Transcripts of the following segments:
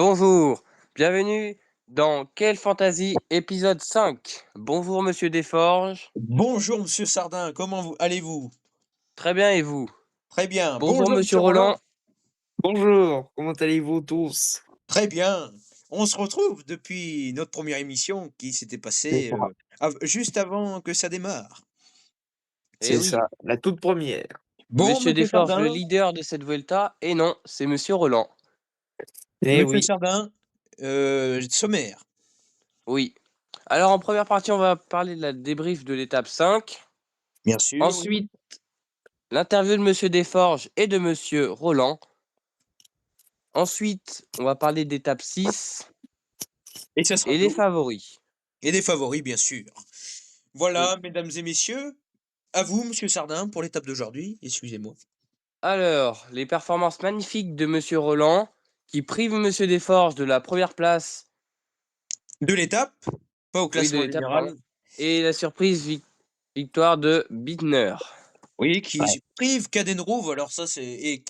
Bonjour, bienvenue dans Quelle Fantasy épisode 5. Bonjour Monsieur Desforges. Bonjour Monsieur Sardin, comment allez-vous? Très bien et vous? Très bien. Bonjour Bonjour Monsieur Monsieur Roland. Roland. Bonjour, comment allez-vous tous? Très bien. On se retrouve depuis notre première émission qui s'était C'est passée, ça. juste avant que ça démarre. Eh C'est oui, ça, la toute première. Bon Monsieur Monsieur Desforges, le Sardin, leader de cette Vuelta, et non, c'est Monsieur Roland. Eh Monsieur oui, Sardin, sommaire. Oui. Alors en première partie, on va parler de la débrief de l'étape 5. Bien sûr, oui. Ensuite, l'interview de Monsieur Desforges et de Monsieur Roland. Ensuite, on va parler d'étape 6 Et ça sera et les tout. favoris. Et des favoris, bien sûr. Oui. Voilà, mesdames et messieurs, à vous Monsieur Sardin pour l'étape d'aujourd'hui. Excusez-moi. Alors, les performances magnifiques de Monsieur Roland, qui prive Monsieur Desforges de la première place, De l'étape, pas au oui, de classement l'étape, pardon, général. et la surprise victoire de Bittner. Oui, ouais, qui prive Cadengrove, alors ça c'est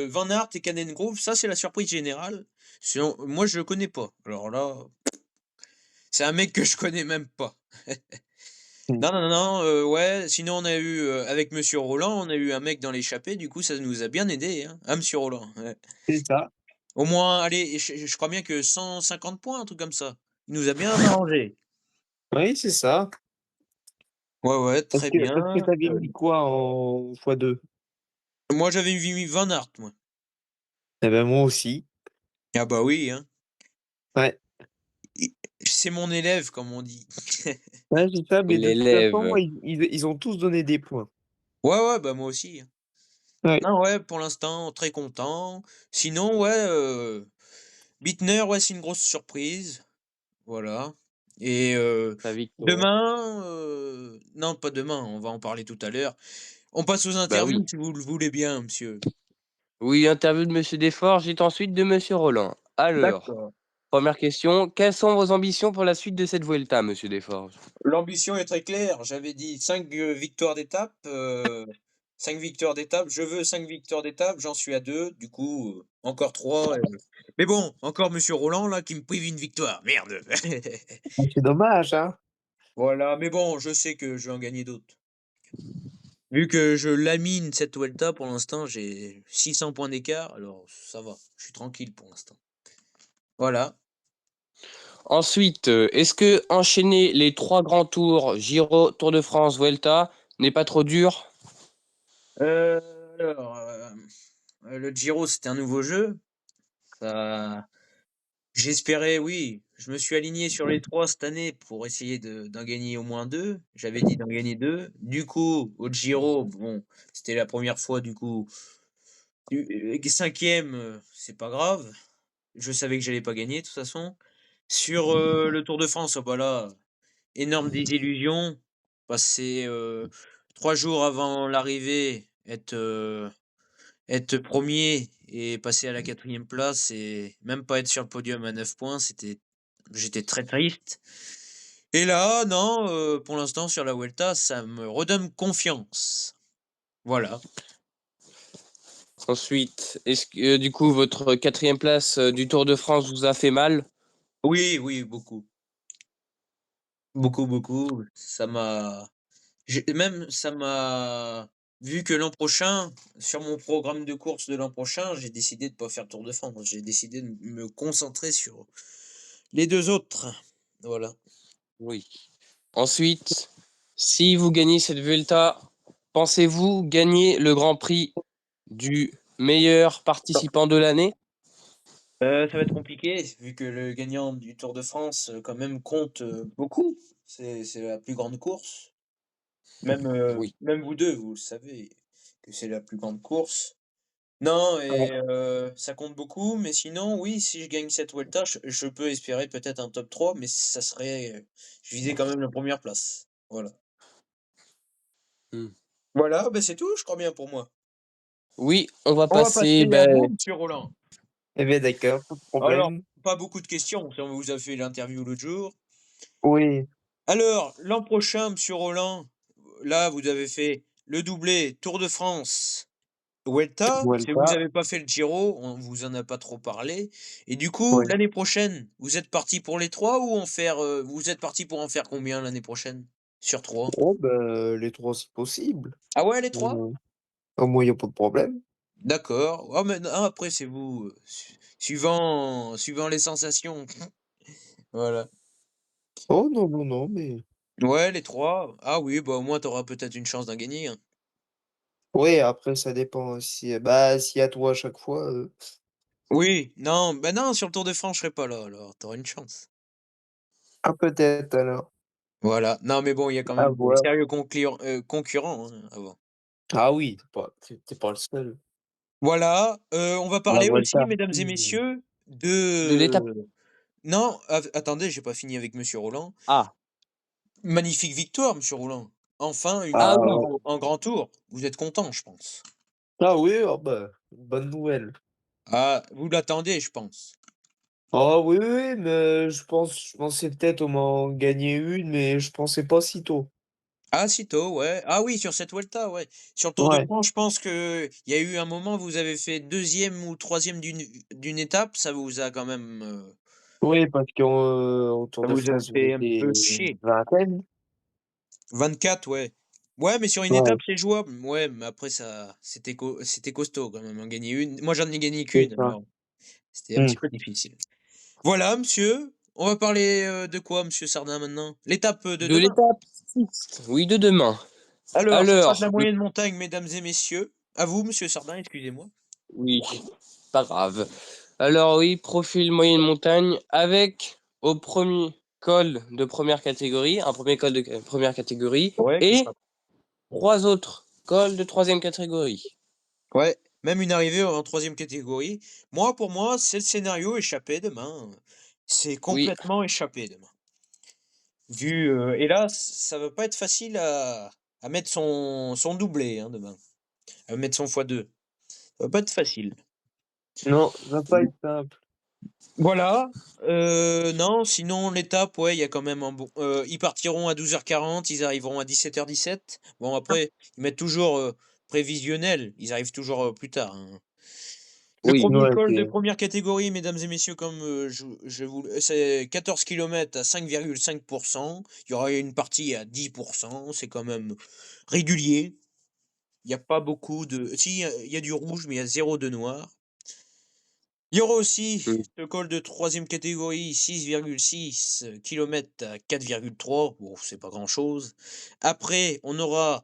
Van Aert et Cadengrove, ça c'est la surprise générale. Sinon, moi je le connais pas. Alors là, c'est un mec que je connais même pas. mmh, Non, non, non, ouais, sinon on a eu, avec Monsieur Roland, on a eu un mec dans l'échappée, du coup ça nous a bien aidé, hein, Monsieur Roland, ouais. c'est ça. Au moins, allez, je crois bien que 150 points, un truc comme ça. Il nous a bien arrangé. Oui, c'est ça. Ouais, ouais, Parce très que parce que bien. tu avais mis quoi en x2? Moi j'avais mis Van Aert, moi. Eh ben, moi aussi. Ah bah oui, hein. Ouais, I C'est mon élève, comme on dit. ouais, c'est ça, mais Il de toute façon, élève. moi, ils ont tous donné des points. Ouais, ouais, bah moi aussi, hein. Ouais, Non, ouais, pour l'instant, très content. Sinon, ouais, Bittner, ouais, c'est une grosse surprise. Voilà. Et Sa victoire. demain, non, pas demain, on va en parler tout à l'heure. On passe aux Bah oui. interviews si vous le voulez bien, monsieur. Oui, interview de Monsieur Desforges et ensuite de Monsieur Roland. Alors, D'accord. première question, quelles sont vos ambitions pour la suite de cette Vuelta, Monsieur Desforges? L'ambition est très claire. J'avais dit 5 victoires d'étape. 5 victoires d'étape. Je veux 5 victoires d'étape. J'en suis à 2. Du coup, encore 3. Mais bon, encore Monsieur Roland, là, qui me prive une victoire. Merde. c'est dommage, hein? Voilà, mais bon, je sais que je vais en gagner d'autres. Vu que je lamine cette Vuelta, pour l'instant, j'ai 600 points d'écart, alors ça va, je suis tranquille pour l'instant. Voilà. Ensuite, est-ce que enchaîner les 3 grands tours, Giro, Tour de France, Vuelta, n'est pas trop dur? Euh, alors, le Giro, c'était un nouveau jeu. Ça, j'espérais, oui. Je me suis aligné sur les 3 cette année pour essayer d'en gagner au moins 2. J'avais dit d'en gagner 2. Du coup, au Giro, bon, c'était la première fois, du coup, 5e, c'est pas grave. Je savais que j'allais pas gagner de toute façon. Sur, le Tour de France, oh bah là, énorme désillusion. Passer, 3 jours avant l'arrivée, être 1er et passer à la 4e place et même pas être sur le podium à 9 points, j'étais très triste. Et là, non, pour l'instant sur la Vuelta, ça me redonne confiance. Voilà. Ensuite, est-ce que du coup votre 4e place du Tour de France vous a fait mal? Oui, oui, beaucoup. Beaucoup, beaucoup. Ça m'a vu que l'an prochain, sur mon programme de course de l'an prochain, j'ai décidé de pas faire le Tour de France. J'ai décidé de me concentrer sur les 2 autres. Voilà. Oui. Ensuite, si vous gagnez cette Vuelta, pensez-vous gagner le Grand Prix du meilleur participant de l'année? Ça va être compliqué vu que le gagnant du Tour de France, quand même compte, beaucoup. C'est la plus grande course. Oui. Même vous 2 vous le savez que c'est la plus grande course. Non Ouais. et ça compte beaucoup, mais sinon, oui, si je gagne cette Vuelta, je peux espérer peut-être un top 3 mais ça serait, je visais quand même la première place. Voilà. Hmm. Voilà, bah, c'est tout, je crois bien pour moi. Oui, on va On va passer, passer à vous, monsieur Roland. Eh bien, d'accord, pas de Alors, problème. pas beaucoup de questions, si on vous a fait l'interview l'autre jour. Oui, Alors, l'an prochain, monsieur Roland, là, vous avez fait le doublé Tour de France, Vuelta, si vous Vuelta, avez pas fait le Giro, on vous en a pas trop parlé et du coup, oui. l'année prochaine, vous êtes parti pour les 3 ou vous êtes parti pour en faire combien l'année prochaine? Sur 3? Oh, ben, les 3 si possible. Ah ouais, les 3? Mmh. Ah moi, il y a pas de problème. D'accord. Ah mais après c'est vous, suivant les sensations. Voilà. Oh non, non, non, mais Ouais, les 3. Ah oui, bah, au moins tu auras peut-être une chance d'en gagner un. oui, après ça dépend si, bah, s'il y a toi à chaque fois, Oui, non, bah, non, sur le Tour de France, je serai pas là alors, tu auras une chance. ah peut-être alors, Voilà. Non, mais bon, il y a quand à même des voir. sérieux concurrents, hein, avant. Ah oui, tu pas le seul. Voilà, on va À la parler Vuelta aussi, mesdames et aussi, messieurs, De l'étape. non, attendez, j'ai pas fini avec monsieur Roland. Ah, Magnifique victoire, monsieur Roland. Enfin, une ah ah oui. victoire en grand tour. Vous êtes content, je pense? ah oui, ah bah, une bonne nouvelle. Ah, vous l'attendez, je pense? Ah oui, oui, oui, mais je pensais peut-être au moins en gagner une, mais je pensais pas si tôt. Ah, si tôt, ouais. Ah oui, sur cette Vuelta, ouais. Sur le Tour de Ouais, France, je pense qu'il y a eu un moment, vous avez fait deuxième ou troisième d'une étape, ça vous a quand même, oui, parce qu'au Tour ça de vous a France, on fait un était peu une chier. vingtaine. 24, ouais. Ouais, mais sur une étape, Ouais, c'est jouable. Ouais, mais après ça c'était costaud quand même, en gagner une. Moi, j'en ai gagné c'est qu'une, ça. alors c'était un Mmh. petit peu difficile. Voilà, monsieur. On va parler, de quoi, monsieur Sardin, maintenant? L'étape, de De demain. l'étape 6. Oui, de demain. Alors, ça sera de la Alors, moyenne montagne, mesdames et messieurs. À vous, monsieur Sardin, excusez-moi. oui, pas grave. Alors oui, profil moyenne montagne avec au premier col de première catégorie, un premier col de première catégorie Ouais, qui et sera 3 autres cols de troisième catégorie. ouais, même une arrivée en troisième catégorie. Moi, pour moi, c'est le scénario échappé demain. C'est Oui, complètement échappé demain. Et là, ça va pas être facile à mettre son doublé, hein, demain. À mettre son x2. Ça va pas être facile. Non, ça va pas être simple. Voilà. Non, sinon l'étape, ouais, il y a quand même un bon. Ils partiront à 12h40, ils arriveront à 17h17. Bon, après, ils mettent toujours prévisionnel, ils arrivent toujours plus tard, hein. Le oui, premier Ouais, col de c'est première catégorie, mesdames et messieurs, comme je vous, c'est 14 km à 5,5%. Il y aura une partie à 10%. C'est quand même régulier. Il n'y a pas beaucoup de. Si, il y a du rouge, mais il y a zéro de noir. Il y aura aussi mm, le col de troisième catégorie, 6,6 km à 4,3. Bon, c'est pas grand-chose. Après, on aura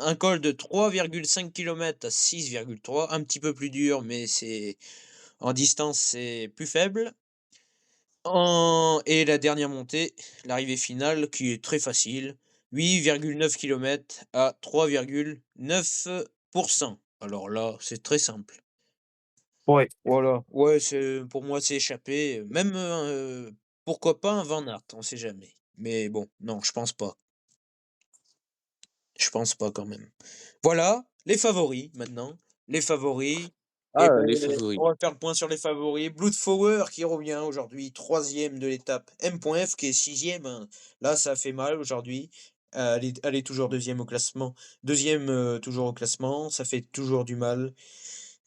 un col de 3,5 km à 6,3. Un petit peu plus dur, mais c'est en distance, c'est plus faible. Et la dernière montée, l'arrivée finale, qui est très facile, 8,9 km à 3,9%. Alors là, c'est très simple. ouais. Voilà, ouais, pour moi, c'est échappé. Même, pourquoi pas un Van Aert, on sait jamais. Mais bon, non, je pense pas. Je pense pas quand même. Voilà, les favoris maintenant. Les favoris. Et ah, ben, les favoris. on va faire le point sur les favoris. Bloodflower qui revient aujourd'hui, troisième de l'étape. M.F qui est sixième, hein. Là, ça fait mal aujourd'hui. Elle est toujours deuxième au classement. Deuxième, toujours au classement. Ça fait toujours du mal.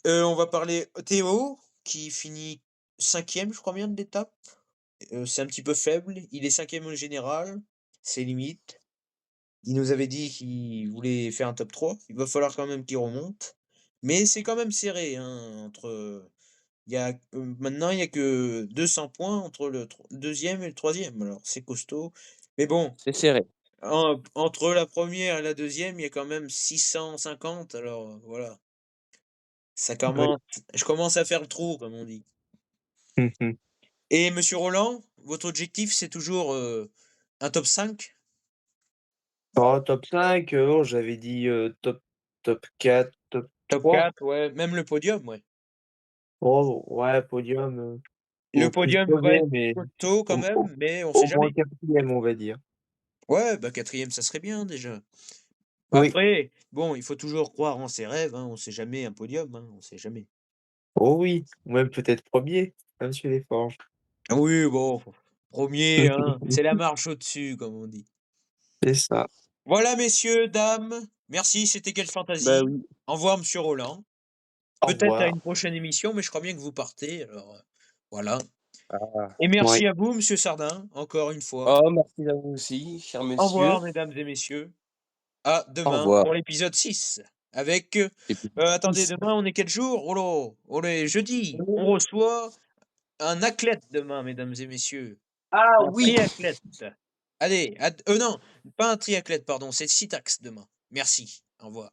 On va parler Théo, qui finit cinquième, je crois bien, de l'étape. C'est un petit peu faible. Il est cinquième au général. C'est limite. Il nous avait dit qu'il voulait faire un top 3. Il va falloir quand même qu'il remonte. Mais c'est quand même serré, hein, maintenant, il y a que 200 points entre le deuxième et le troisième. Alors, c'est costaud. Mais bon, C'est serré. entre la première et la deuxième, il y a quand même 650. Alors, voilà. Ça Ouais. commence, je commence à faire le trou, comme on dit. Mmh mh. Et monsieur Roland, votre objectif, c'est toujours un top 5? Oh, top 5, oh, j'avais dit, top 4, top Top 3. 4, ouais, même le podium, ouais. Oh, ouais, podium, Le faut plus podium va creuser, être mais costaud quand au au même, mais on sait au moins jamais. 4e, on va dire. Ouais, bah quatrième, ça serait bien déjà. Oui. Après, bon, il faut toujours croire en ses rêves, hein, on sait jamais un podium, hein, on sait jamais. Oh oui, ou même peut-être 1er, hein, monsieur Desforges. Ah oui, bon, premier, hein, c'est la marche au-dessus, comme on dit. C'est ça. Voilà, messieurs, dames, merci, c'était Quelle Bah Fantaisie. oui. Au revoir, monsieur Roland. Au peut-être à revoir. une prochaine émission, mais je crois bien que vous partez, alors, voilà. Ah. Et Oui. merci à vous, monsieur Sardin, encore une fois. Oh, merci à vous aussi, chers Au messieurs. revoir, mesdames et messieurs. À Au demain revoir. pour l'épisode 6 avec, Épisode attendez, 6. demain, on est quel jour? Oh là! On est jeudi. On reçoit un athlète demain, mesdames et messieurs. Ah Un oui! triathlète. Allez, non, pas un triathlète, pardon, c'est Citax demain. Merci. Au revoir.